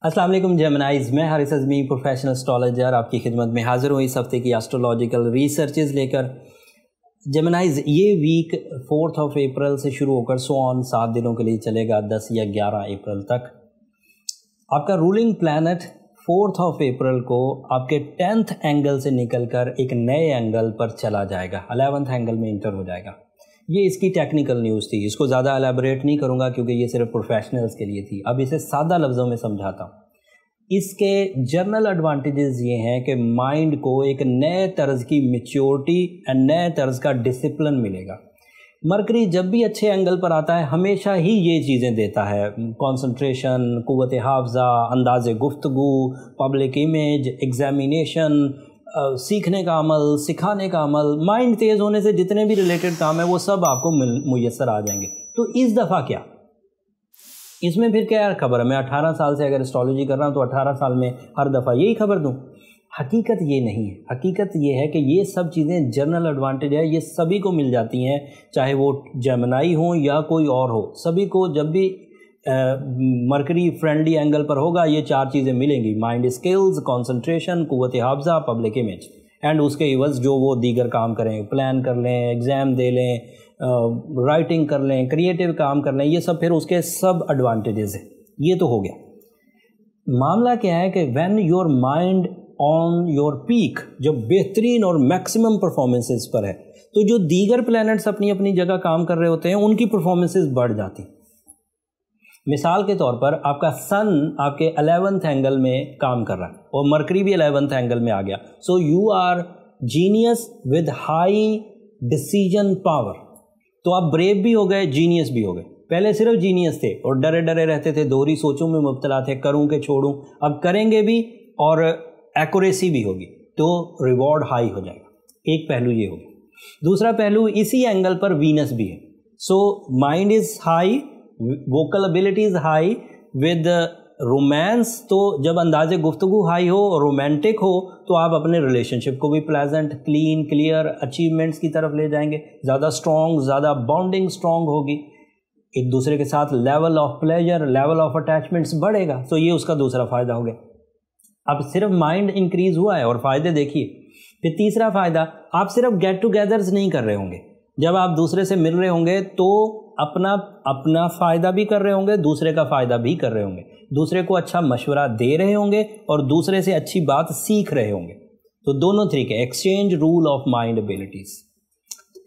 अस्सलाम वालेकुम जेमिनाइज, मैं हारिस अज़मी प्रोफेशनल एस्ट्रोलॉजर आपकी खिदमत में हाज़िर हूँ इस हफ्ते की एस्ट्रोलॉजिकल रिसर्चेज लेकर। जेमिनाइज ये वीक 4 अप्रैल से शुरू होकर सो ऑन 7 दिनों के लिए चलेगा, 10 या 11 अप्रैल तक। आपका रूलिंग प्लैनेट 4 अप्रैल को आपके 10th एंगल से निकलकर एक नए एंगल पर चला जाएगा, 11th एंगल में इंटर हो जाएगा। ये इसकी टेक्निकल न्यूज़ थी, इसको ज़्यादा एलैबोरेट नहीं करूँगा क्योंकि ये सिर्फ प्रोफेशनल्स के लिए थी। अब इसे सादा लफ्ज़ों में समझाता हूँ। इसके जर्नल एडवांटेजेस ये हैं कि माइंड को एक नए तर्ज की मैच्योरिटी एंड नए तर्ज का डिसिप्लिन मिलेगा। मरकरी जब भी अच्छे एंगल पर आता है हमेशा ही ये चीज़ें देता है, कंसंट्रेशन, कुव्वत हाफ़ज़ा, अंदाज़े गुफ्तगू, पब्लिक इमेज, एग्जामिनेशन, सीखने का अमल, सिखाने का अमल, माइंड तेज़ होने से जितने भी रिलेटेड काम है वो सब आपको मुयस्सर आ जाएंगे। तो इस दफ़ा क्या इसमें फिर क्या खबर है, मैं 18 साल से अगर एस्ट्रोलॉजी कर रहा हूँ तो 18 साल में हर दफ़ा यही खबर दूँ? हकीकत ये नहीं है। हकीकत ये है कि ये सब चीज़ें जनरल एडवांटेज है, ये सभी को मिल जाती हैं, चाहे वो जेमिनाई हो या कोई और हो। सभी को जब भी मरकरी फ्रेंडली एंगल पर होगा ये 4 चीज़ें मिलेंगी, माइंड स्किल्स, कंसंट्रेशन, कुव्वत हाफ़ज़ा, पब्लिक इमेज, एंड उसके इवज़ जो वो दीगर काम करें, प्लान कर लें, एग्ज़ाम दे लें, राइटिंग कर लें, क्रिएटिव काम कर लें, ये सब फिर उसके सब एडवांटेजेस हैं। ये तो हो गया। मामला क्या है कि when your mind on your peak, जब बेहतरीन और मैक्सिमम परफॉर्मेंसेस पर है, तो जो दीगर प्लैनेट्स अपनी अपनी जगह काम कर रहे होते हैं उनकी परफॉर्मेंसेस बढ़ जाती। मिसाल के तौर पर आपका सन आपके 11th एंगल में काम कर रहा है और मरकरी भी 11th एंगल में आ गया। So you are genius with high decision power. तो आप ब्रेव भी हो गए, जीनियस भी हो गए। पहले सिर्फ जीनियस थे और डरे डरे रहते थे, दोहरी सोचों में मुब्तला थे, करूं कि छोड़ूं। अब करेंगे भी और एक्यूरेसी भी होगी तो रिवॉर्ड हाई हो जाएगा। एक पहलू ये होगा। दूसरा पहलू, इसी एंगल पर वीनस भी है। So mind is high, vocal ability is high with romance. तो जब अंदाजे गुफ्तगू हाई हो और रोमांटिक हो तो आप अपने रिलेशनशिप को भी प्लेजेंट, क्लीन, क्लियर, अचीवमेंट्स की तरफ ले जाएंगे। ज़्यादा स्ट्रॉन्ग, ज़्यादा बॉन्डिंग स्ट्रॉन्ग होगी एक दूसरे के साथ। Level of pleasure, level of attachments बढ़ेगा। तो ये उसका दूसरा फ़ायदा हो गया। अब सिर्फ माइंड इंक्रीज़ हुआ है और फ़ायदे देखिए। फिर तीसरा फ़ायदा, आप सिर्फ गेट टुगेदर्स नहीं कर रहे होंगे। जब आप दूसरे से मिल रहे होंगे तो अपना फ़ायदा भी कर रहे होंगे, दूसरे का फ़ायदा भी कर रहे होंगे, दूसरे को अच्छा मशवरा दे रहे होंगे और दूसरे से अच्छी बात सीख रहे होंगे। तो दोनों तरीके, exchange rule of mind abilities.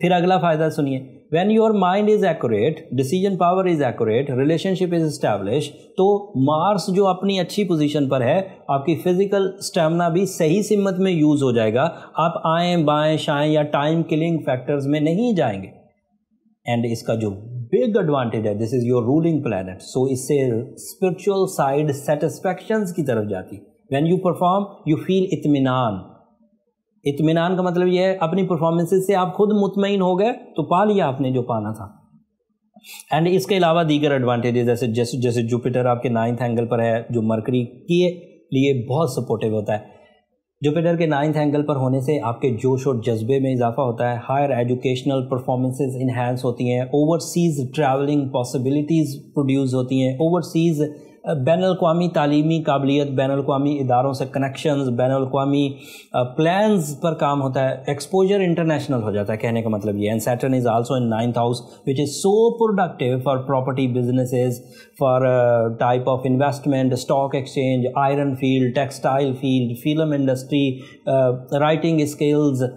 फिर अगला फ़ायदा सुनिए, when your mind is accurate, decision power is accurate, relationship is establish, तो मार्स जो अपनी अच्छी पोजीशन पर है, आपकी फिजिकल स्टेमिना भी सही सिमत में यूज़ हो जाएगा। आप आएँ बाएँ शाएँ या टाइम किलिंग फैक्टर्स में नहीं जाएंगे। एंड इसका जो बिग एडवांटेज है, this is your ruling planet, so इससे स्पिरिचुअल साइड सेटिस्फैक्शंस की तरफ जाती। When you perform you feel इत्मीनान। इत्मीनान का मतलब ये है अपनी परफॉर्मेंसेस से आप खुद मुतमईन हो गए तो पा लिया आपने जो पाना था। एंड इसके अलावा दीगर एडवांटेजेस जैसे जुपिटर आपके 9th एंगल पर है, जो मरकरी के लिए बहुत सपोर्टिव होता है। जुपिटर के 9th एंगल पर होने से आपके जोश और जज्बे में इजाफा होता है, हायर एजुकेशनल परफॉर्मेंसेस इन्हांस होती हैं, ओवरसीज़ ट्रैवलिंग पॉसिबिलिटीज़ प्रोड्यूस होती हैं, ओवरसीज़ बैनुल-अक़वामी तालीमी काबिलियत, बैनुल-अक़वामी इदारों से कनेक्शंस, बैनुल-अक़वामी प्लान्स पर काम होता है, एक्सपोजर इंटरनेशनल हो जाता है। कहने का मतलब ये। And Saturn is also in 9th house which is so productive for property businesses, for type of investment, stock exchange, iron field, textile field, film industry, writing skills,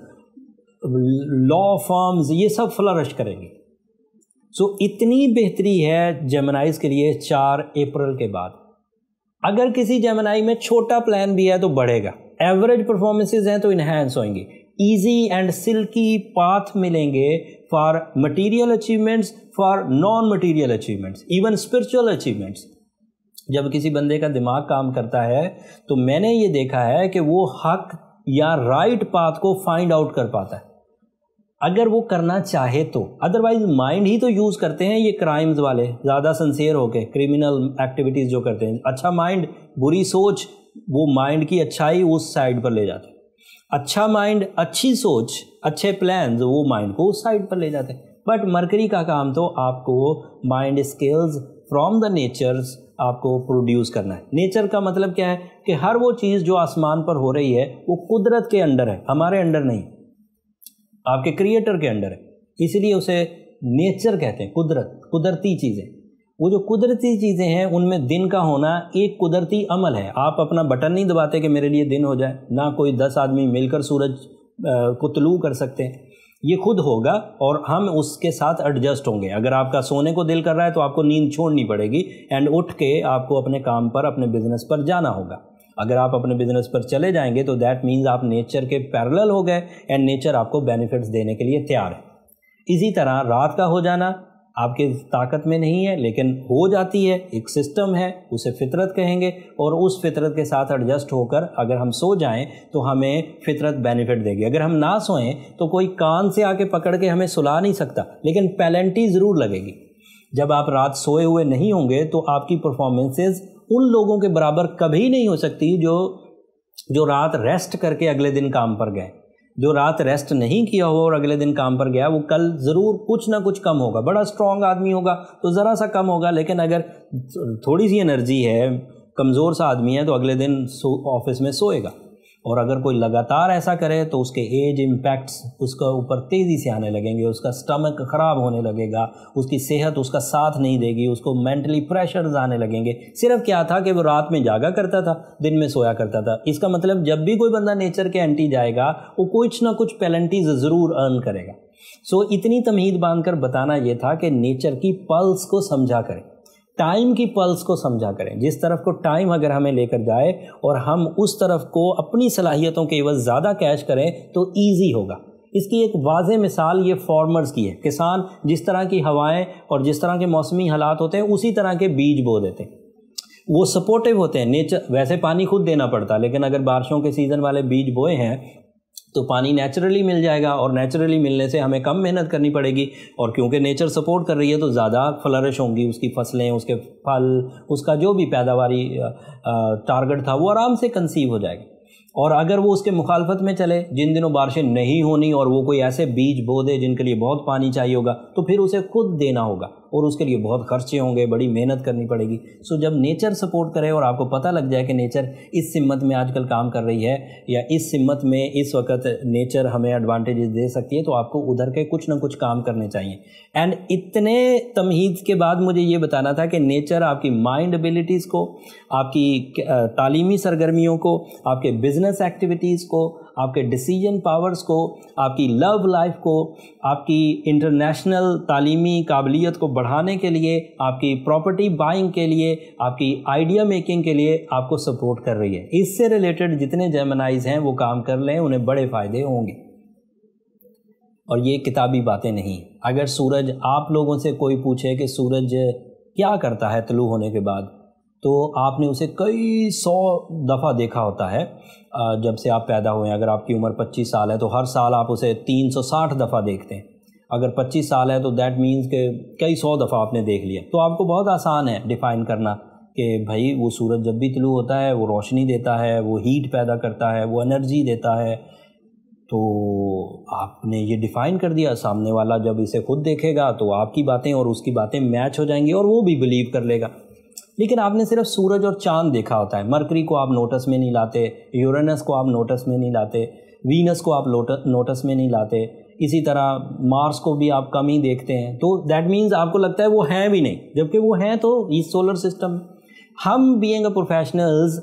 law firms, ये सब flourish करेंगे। सो इतनी बेहतरी है जेमिनाइज के लिए 4 अप्रैल के बाद। अगर किसी जेमिनाई में छोटा प्लान भी है तो बढ़ेगा, एवरेज परफॉर्मेंसेज हैं तो इन्हांस होंगी, इजी एंड सिल्की पाथ मिलेंगे for material achievements, for non material achievements, even spiritual achievements. जब किसी बंदे का दिमाग काम करता है तो मैंने ये देखा है कि वो हक या राइट पाथ को फाइंड आउट कर पाता है अगर वो करना चाहे तो। अदरवाइज माइंड ही तो यूज़ करते हैं ये क्राइम्स वाले, ज़्यादा सिंसियर होके क्रिमिनल एक्टिविटीज़ जो करते हैं। अच्छा माइंड, बुरी सोच, वो माइंड की अच्छाई उस साइड पर ले जाते हैं। अच्छा माइंड, अच्छी सोच, अच्छे प्लान्स, वो माइंड को उस साइड पर ले जाते हैं। बट मरकरी का काम तो आपको mind skills, from the natures आपको प्रोड्यूस करना है। नेचर का मतलब क्या है कि हर वो चीज़ जो आसमान पर हो रही है वो कुदरत के अंडर है, हमारे अंडर नहीं, आपके क्रिएटर के अंडर है, इसलिए उसे नेचर कहते हैं। कुदरती चीज़ें, वो जो कुदरती चीज़ें हैं उनमें दिन का होना एक कुदरती अमल है। आप अपना बटन नहीं दबाते कि मेरे लिए दिन हो जाए, ना कोई 10 आदमी मिलकर सूरज को तुलू कर सकते हैं, ये खुद होगा और हम उसके साथ एडजस्ट होंगे। अगर आपका सोने को दिल कर रहा है तो आपको नींद छोड़नी पड़ेगी एंड उठ के आपको अपने काम पर, अपने बिजनेस पर जाना होगा। अगर आप अपने बिजनेस पर चले जाएंगे तो दैट मीन्स आप नेचर के पैरेलल हो गए एंड नेचर आपको बेनिफिट्स देने के लिए तैयार है। इसी तरह रात का हो जाना आपके ताकत में नहीं है लेकिन हो जाती है, एक सिस्टम है, उसे फितरत कहेंगे, और उस फितरत के साथ एडजस्ट होकर अगर हम सो जाएं तो हमें फितरत बेनिफिट देगी। अगर हम ना सोएं तो कोई कान से आके पकड़ के हमें सुला नहीं सकता, लेकिन पेनल्टी ज़रूर लगेगी। जब आप रात सोए हुए नहीं होंगे तो आपकी परफॉर्मेंसेस उन लोगों के बराबर कभी नहीं हो सकती जो रात रेस्ट करके अगले दिन काम पर गए। जो रात रेस्ट नहीं किया हो और अगले दिन काम पर गया, वो कल ज़रूर कुछ ना कुछ कम होगा। बड़ा स्ट्रांग आदमी होगा तो ज़रा सा कम होगा, लेकिन अगर थोड़ी सी एनर्जी है, कमज़ोर सा आदमी है, तो अगले दिन ऑफिस में सोएगा। और अगर कोई लगातार ऐसा करे तो उसके एज इम्पैक्ट्स उसका ऊपर तेज़ी से आने लगेंगे, उसका स्टमक ख़राब होने लगेगा, उसकी सेहत उसका साथ नहीं देगी, उसको मेंटली प्रेशर्स आने लगेंगे। सिर्फ क्या था कि वो रात में जागा करता था, दिन में सोया करता था। इसका मतलब जब भी कोई बंदा नेचर के एंटी जाएगा वो कुछ ना कुछ पेनल्टीज ज़रूर अर्न करेगा। सो इतनी तमहीद बांध कर बताना ये था कि नेचर की पल्स को समझा करें, टाइम की पल्स को समझा करें। जिस तरफ को टाइम अगर हमें लेकर जाए और हम उस तरफ को अपनी सलाहियतों के एवज ज़्यादा कैश करें तो ईजी होगा। इसकी एक वाज़ेह मिसाल ये फार्मर्स की है। किसान जिस तरह की हवाएं और जिस तरह के मौसमी हालात होते हैं उसी तरह के बीज बो देते हैं, वो सपोर्टिव होते हैं। नेचर वैसे पानी खुद देना पड़ता है, लेकिन अगर बारिशों के सीज़न वाले बीज बोए हैं तो पानी नेचुरली मिल जाएगा, और नेचुरली मिलने से हमें कम मेहनत करनी पड़ेगी, और क्योंकि नेचर सपोर्ट कर रही है तो ज़्यादा फ्लरिश होंगी उसकी फसलें, उसके फल, उसका जो भी पैदावारी टारगेट था वो आराम से कंसीव हो जाएगा। और अगर वो उसके मुखालफत में चले, जिन दिनों बारिशें नहीं होनी और वो कोई ऐसे बीज बो दे जिनके लिए बहुत पानी चाहिए होगा, तो फिर उसे खुद देना होगा और उसके लिए बहुत खर्चे होंगे, बड़ी मेहनत करनी पड़ेगी। सो जब नेचर सपोर्ट करे और आपको पता लग जाए कि नेचर इस सिमत में आजकल काम कर रही है या इस सिमत में इस वक्त नेचर हमें एडवांटेजेस दे सकती है, तो आपको उधर के कुछ ना कुछ काम करने चाहिए। एंड इतने तमहीद के बाद मुझे ये बताना था कि नेचर आपकी माइंड एबिलिटीज़ को, आपकी तालीमी सरगर्मियों को, आपके बिजनेस एक्टिविटीज़ को, आपके डिसीजन पावर्स को, आपकी लव लाइफ को, आपकी इंटरनेशनल तालीमी काबिलियत को बढ़ाने के लिए, आपकी प्रॉपर्टी बाइंग के लिए, आपकी आइडिया मेकिंग के लिए आपको सपोर्ट कर रही है। इससे रिलेटेड जितने जेमिनाइज हैं वो काम कर लें, उन्हें बड़े फ़ायदे होंगे। और ये किताबी बातें नहीं। अगर सूरज, आप लोगों से कोई पूछे कि सूरज क्या करता है तुलू होने के बाद, तो आपने उसे कई 100 दफ़ा देखा होता है जब से आप पैदा हुए हैं। अगर आपकी उम्र 25 साल है तो हर साल आप उसे 360 दफ़ा देखते हैं। अगर 25 साल है तो दैट मीन्स के कई 100 दफ़ा आपने देख लिया। तो आपको बहुत आसान है डिफ़ाइन करना कि भाई वो सूरज जब भी तुलू होता है वो रोशनी देता है, वो हीट पैदा करता है, वो एनर्जी देता है। तो आपने ये डिफ़ाइन कर दिया, सामने वाला जब इसे खुद देखेगा तो आपकी बातें और उसकी बातें मैच हो जाएंगी और वो भी बिलीव कर लेगा। लेकिन आपने सिर्फ सूरज और चांद देखा होता है। मरकरी को आप नोटिस में नहीं लाते, यूरेनस को आप नोटिस में नहीं लाते, वीनस को आप नोटिस में नहीं लाते, इसी तरह मार्स को भी आप कम ही देखते हैं। तो दैट मीन्स आपको लगता है वो हैं भी नहीं, जबकि वो हैं तो इस सोलर सिस्टम। हम बीइंग अ प्रोफेशनल्स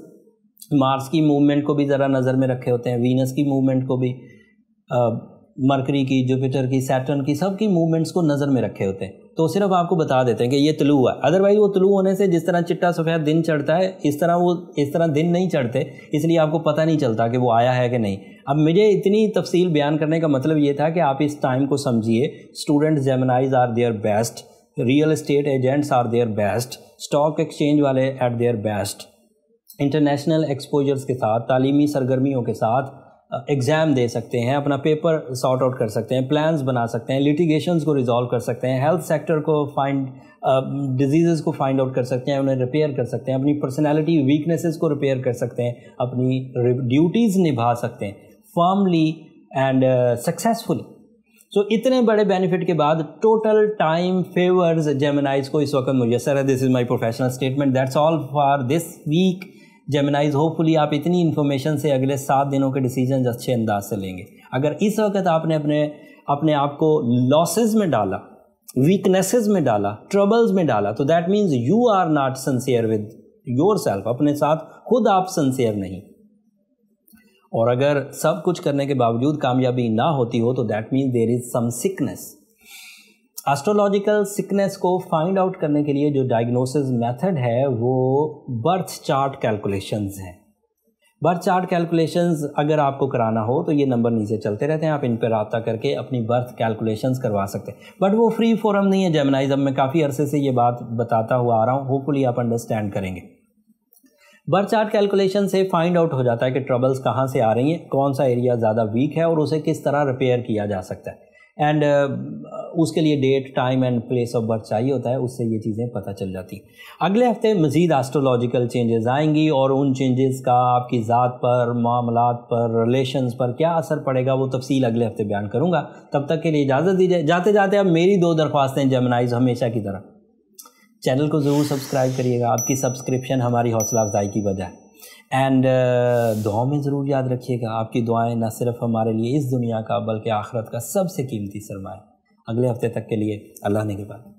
मार्स की मूवमेंट को भी ज़रा नज़र में रखे होते हैं, वीनस की मूवमेंट को भी, मरकरी की, जुपिटर की, सैटर्न की, सब की मूवमेंट्स को नज़र में रखे होते हैं। तो सिर्फ आपको बता देते हैं कि ये तुलू हुआ। अदरवाइज वो तुलू होने से जिस तरह चिट्टा सफ़ेद दिन चढ़ता है इस तरह दिन नहीं चढ़ते, इसलिए आपको पता नहीं चलता कि वो आया है कि नहीं। अब मुझे इतनी तफसील बयान करने का मतलब ये था कि आप इस टाइम को समझिए। Student Geminis are their best, real estate agents are their best, stock exchange वाले at their best, international exposures के साथ, तालीमी सरगर्मियों के साथ एग्ज़ाम दे सकते हैं, अपना पेपर सॉर्ट आउट कर सकते हैं, प्लान्स बना सकते हैं, लिटिगेशंस को रिजॉल्व कर सकते हैं, हेल्थ सेक्टर को डिजीज़ को फाइंड आउट कर सकते हैं, उन्हें रिपेयर कर सकते हैं, अपनी पर्सनैलिटी वीकनेसेस को रिपेयर कर सकते हैं, अपनी ड्यूटीज़ निभा सकते हैं फर्मली एंड सक्सेसफुली। सो इतने बड़े बेनिफिट के बाद टोटल टाइम फेवर्स जेमिनाइज को इस वक्त मुयसर है। This is my professional statement, that's all for this week Geminis. Hopefully आप इतनी इन्फॉर्मेशन से अगले 7 दिनों के डिसीजन अच्छे अंदाज से लेंगे। अगर इस वक्त आपने अपने आप को लॉसेज में डाला, वीकनेसेस में डाला, ट्रबल्स में डाला, तो that means you are not sincere with your self. अपने साथ खुद आप सिंसियर नहीं। और अगर सब कुछ करने के बावजूद कामयाबी ना होती हो तो that means there is some sickness. Astrological sickness को फाइंड आउट करने के लिए जो डायग्नोसिस मेथड है वो बर्थ चार्ट कैलकुलेशंस हैं। बर्थ चार्ट कैलकुलेशंस अगर आपको कराना हो तो ये नंबर नीचे चलते रहते हैं, आप इन पर रब्ता करके अपनी बर्थ कैलकुलेशंस करवा सकते हैं। बट वो फ्री फोरम नहीं है जेमिनाइज। अब मैं काफ़ी अरसे से ये बात बताता हुआ आ रहा हूँ, होपफुली आप अंडरस्टैंड करेंगे। बर्थ चार्ट कैलकुलेशन से फाइंड आउट हो जाता है कि ट्रबल्स कहाँ से आ रही हैं, कौन सा एरिया ज़्यादा वीक है और उसे किस तरह रिपेयर किया जा सकता है। एंड उसके लिए date, time and place of birth चाहिए होता है, उससे ये चीज़ें पता चल जाती हैं। अगले हफ्ते मज़ीद एस्ट्रोलॉजिकल चेंजेस आएंगी और उन चेंजेस का आपकी ज़ात पर, मामलात पर, रिलेशंस पर क्या असर पड़ेगा वो तफसील अगले हफ्ते बयान करूँगा। तब तक के लिए इजाज़त दीजिए। जाते जाते अब मेरी 2 दरख्वास्तें जेमिनाइज हमेशा की तरह, चैनल को ज़रूर सब्सक्राइब करिएगा। आपकी सब्सक्रिप्शन हमारी हौसला अफजाई की वजह है। एंड दुआ में ज़रूर याद रखिएगा, आपकी दुआएं न सिर्फ हमारे लिए इस दुनिया का बल्कि आखिरत का सबसे कीमती सरमाया। अगले हफ्ते तक के लिए अल्लाह ने के बाद।